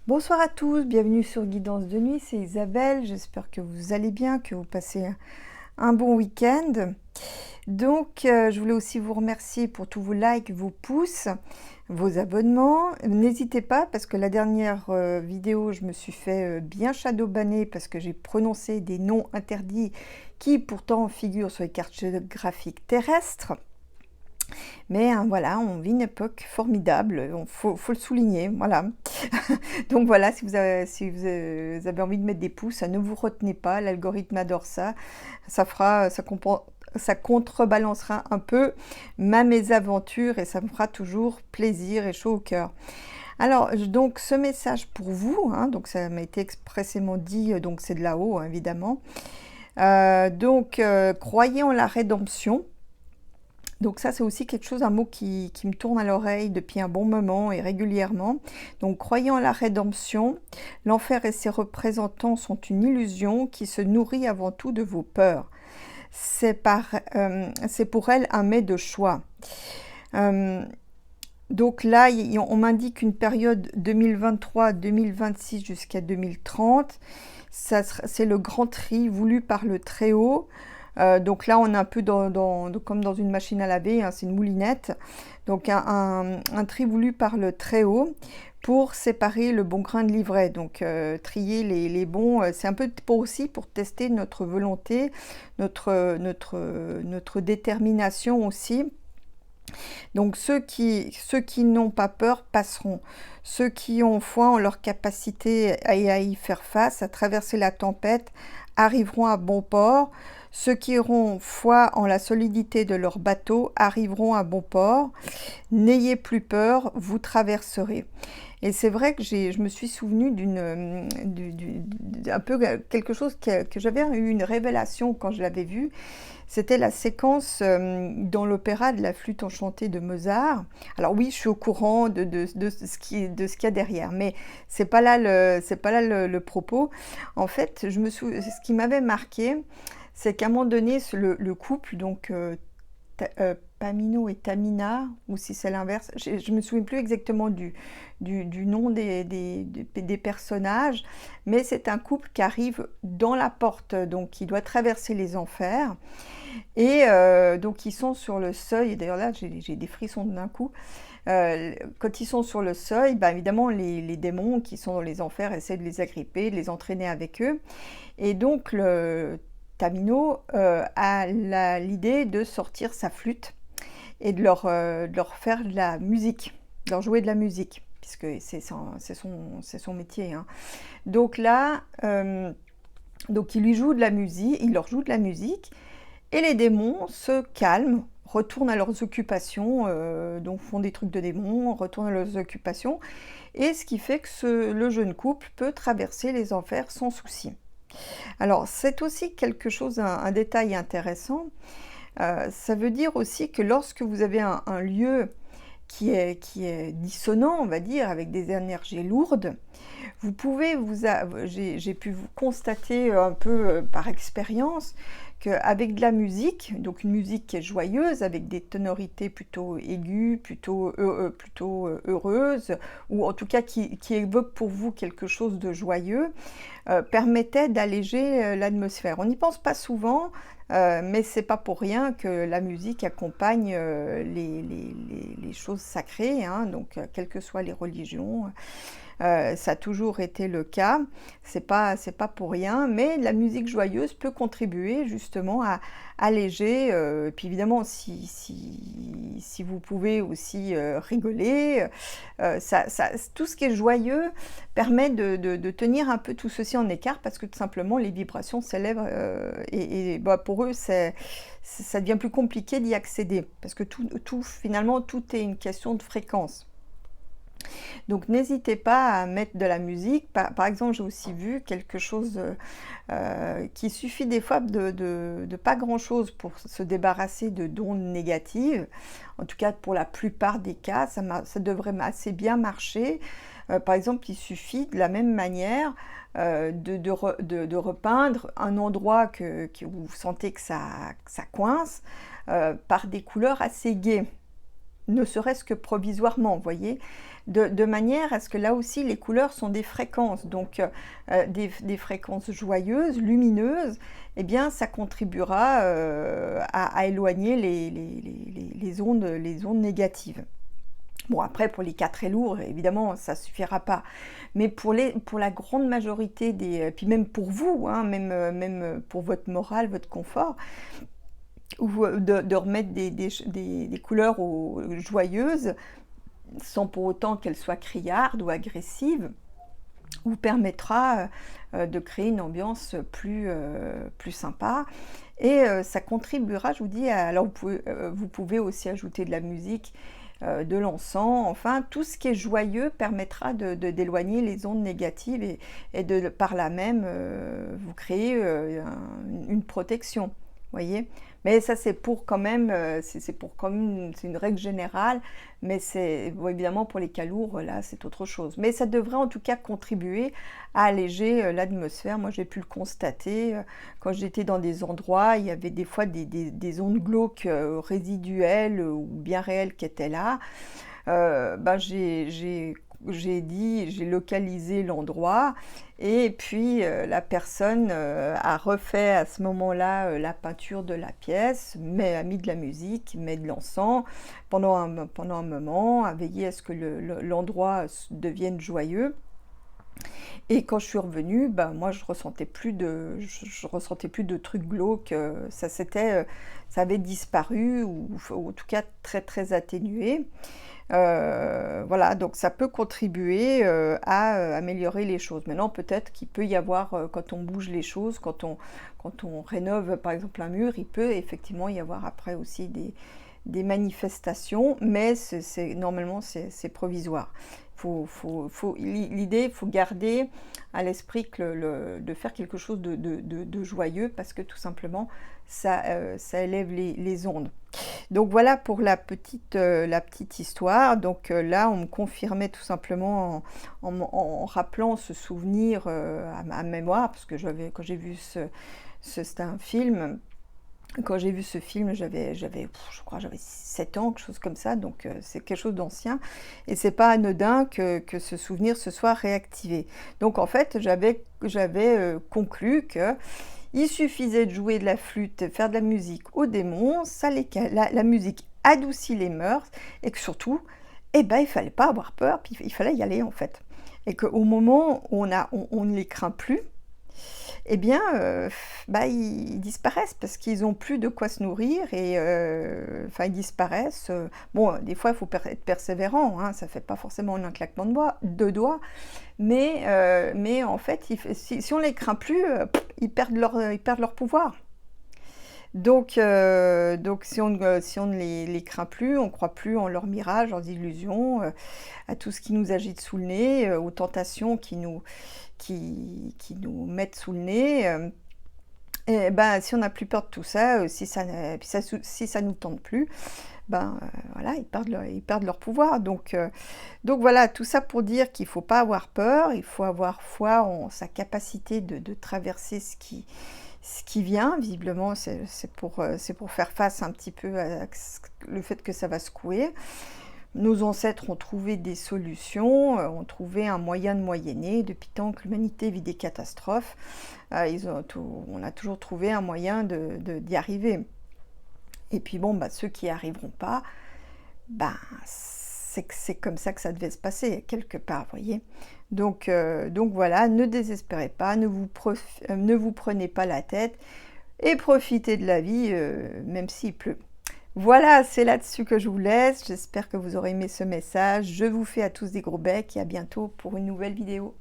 Bonsoir à tous, bienvenue sur Guidance de nuit, c'est Isabelle, j'espère que vous allez bien, que vous passez un bon week-end. Donc, je voulais aussi vous remercier pour tous vos likes, vos pouces, vos abonnements. N'hésitez pas, parce que la dernière vidéo, je me suis fait bien shadowbanner parce que j'ai prononcé des noms interdits qui pourtant figurent sur les cartes géographiques terrestres. Mais voilà, on vit une époque formidable, faut le souligner, voilà. Donc voilà, si vous avez envie de mettre des pouces, ça ne vous retenez pas, l'algorithme adore ça. Ça contrebalancera un peu ma mésaventure et ça me fera toujours plaisir et chaud au cœur. Alors, donc ce message pour vous, hein, donc ça m'a été expressément dit, donc c'est de là-haut, hein, évidemment. Croyez en la rédemption. Donc ça, c'est aussi quelque chose, un mot qui me tourne à l'oreille depuis un bon moment et régulièrement. Donc, croyant en la rédemption, l'enfer et ses représentants sont une illusion qui se nourrit avant tout de vos peurs. C'est pour elle un mets de choix. Euh, donc là, on m'indique une période 2023-2026 jusqu'à 2030. C'est le grand tri voulu par le Très-Haut. Donc là, on est un peu comme dans une machine à laver, hein, c'est une moulinette. Donc un tri voulu par le Très-Haut pour séparer le bon grain de l'ivraie. Donc trier les bons, c'est un peu aussi pour tester notre volonté, notre détermination aussi. Donc ceux qui n'ont pas peur passeront. Ceux qui ont foi en leur capacité à y faire face, à traverser la tempête, arriveront à bon port. Ceux qui auront foi en la solidité de leur bateau arriveront à bon port. N'ayez plus peur, vous traverserez. Et c'est vrai que je me suis souvenue un peu quelque chose que j'avais eu une révélation quand je l'avais vu. C'était la séquence dans l'opéra de la flûte enchantée de Mozart. Alors oui, je suis au courant de ce qu'il y a derrière, mais c'est pas là le propos. En fait, ce qui m'avait marqué, c'est qu'à un moment donné, le couple, donc Pamino et Tamina, ou si c'est l'inverse, je me souviens plus exactement du nom des personnages, mais c'est un couple qui arrive dans la porte, donc qui doit traverser les enfers. Et donc ils sont sur le seuil, et d'ailleurs là j'ai des frissons d'un coup. Quand ils sont sur le seuil, bah, évidemment les démons qui sont dans les enfers essaient de les agripper, de les entraîner avec eux. Et donc Tamino a l'idée de sortir sa flûte et de leur faire de la musique, de leur jouer de la musique, puisque c'est son métier, hein. Donc là, donc il leur joue de la musique, et les démons se calment, retournent à leurs occupations, donc font des trucs de démons, retournent à leurs occupations, et ce qui fait que le jeune couple peut traverser les enfers sans souci. Alors c'est aussi quelque chose, un détail intéressant. Ça veut dire aussi que lorsque vous avez un lieu qui est dissonant, on va dire, avec des énergies lourdes, vous pouvez j'ai pu vous constater un peu par expérience qu'avec de la musique, donc une musique qui est joyeuse, avec des tonalités plutôt aiguës, plutôt heureuses, ou en tout cas qui évoque pour vous quelque chose de joyeux, permettait d'alléger l'atmosphère. On n'y pense pas souvent, mais c'est pas pour rien que la musique accompagne les choses sacrées, hein, donc quelles que soient les religions. Ça a toujours été le cas, c'est pas pour rien, mais la musique joyeuse peut contribuer justement à alléger, puis évidemment si vous pouvez aussi rigoler, tout ce qui est joyeux permet de tenir un peu tout ceci en écart, parce que tout simplement les vibrations s'élèvent bah, pour eux ça devient plus compliqué d'y accéder, parce que finalement tout est une question de fréquence. Donc n'hésitez pas à mettre de la musique. Par exemple, j'ai aussi vu quelque chose qui suffit des fois de pas grand-chose pour se débarrasser de d'ondes négatives. En tout cas, pour la plupart des cas, ça devrait assez bien marcher. Par exemple, il suffit de la même manière de repeindre un endroit que vous sentez que ça coince par des couleurs assez gaies. ne serait-ce que provisoirement, vous voyez, de manière à ce que là aussi les couleurs sont des fréquences, donc des fréquences joyeuses, lumineuses, eh bien ça contribuera à éloigner les ondes négatives. Bon, après, pour les cas très lourds, évidemment, ça ne suffira pas. Mais pour la grande majorité puis même pour vous, hein, même pour votre morale, votre confort, ou de remettre des couleurs joyeuses, sans pour autant qu'elles soient criardes ou agressives, vous permettra de créer une ambiance plus sympa. Et ça contribuera, je vous dis, alors vous pouvez aussi ajouter de la musique, de l'encens, enfin tout ce qui est joyeux permettra d'éloigner les ondes négatives et par là même vous créer une protection, voyez. Mais ça c'est pour quand même, c'est une règle générale, mais c'est bon, évidemment pour les cas lourds, là c'est autre chose. Mais ça devrait en tout cas contribuer à alléger l'atmosphère. Moi j'ai pu le constater quand j'étais dans des endroits, il y avait des fois des ondes glauques résiduelles ou bien réelles qui étaient là. Ben j'ai localisé l'endroit et puis la personne a refait à ce moment-là la peinture de la pièce, a mis de la musique, met de l'encens pendant un moment, a veillé à ce que l'endroit devienne joyeux. Et quand je suis revenue, ben moi je ressentais plus de trucs glauques, ça avait disparu ou en tout cas très très atténué. Voilà, donc ça peut contribuer à améliorer les choses. Maintenant, peut-être qu'il peut y avoir, quand on bouge les choses, quand on rénove par exemple un mur, il peut effectivement y avoir après aussi des manifestations, mais normalement c'est provisoire. L'idée, il faut garder à l'esprit de faire quelque chose de joyeux, parce que tout simplement ça élève les ondes. Donc voilà pour la petite histoire. Donc là, on me confirmait tout simplement en rappelant ce souvenir à ma mémoire, parce que quand j'ai vu c'était un film. Quand j'ai vu ce film, je crois que j'avais 7 ans, quelque chose comme ça, donc c'est quelque chose d'ancien. Et c'est pas anodin que ce souvenir se soit réactivé. Donc en fait, j'avais conclu que il suffisait de jouer de la flûte, faire de la musique aux démons, la musique adoucit les mœurs, et que surtout, eh ben, il fallait pas avoir peur, puis il fallait y aller en fait. Et qu'au moment où on ne les craint plus, eh bien, bah, ils disparaissent parce qu'ils n'ont plus de quoi se nourrir et enfin, ils disparaissent. Bon, des fois, il faut être persévérant, hein, ça ne fait pas forcément un claquement de doigts, mais en fait, si on ne les craint plus, ils perdent leur pouvoir. Donc si on ne les craint plus, on ne croit plus en leurs mirages, leurs illusions, à tout ce qui nous agite sous le nez, aux tentations qui nous mettent sous le nez. Et ben, si on n'a plus peur de tout ça, si ça nous tente plus, ben voilà, ils perdent leur pouvoir. Donc voilà, tout ça pour dire qu'il ne faut pas avoir peur, il faut avoir foi en sa capacité de traverser ce qui vient. Visiblement, c'est pour faire face un petit peu à le fait que ça va secouer. Nos ancêtres ont trouvé des solutions, ont trouvé un moyen de moyenner. Depuis tant que l'humanité vit des catastrophes, on a toujours trouvé un moyen d'y arriver. Et puis bon, bah, ceux qui n'y arriveront pas, bah, c'est comme ça que ça devait se passer, quelque part, vous voyez. Donc voilà, ne désespérez pas, ne vous prenez pas la tête et profitez de la vie, même s'il pleut. Voilà, c'est là-dessus que je vous laisse. J'espère que vous aurez aimé ce message. Je vous fais à tous des gros becs et à bientôt pour une nouvelle vidéo.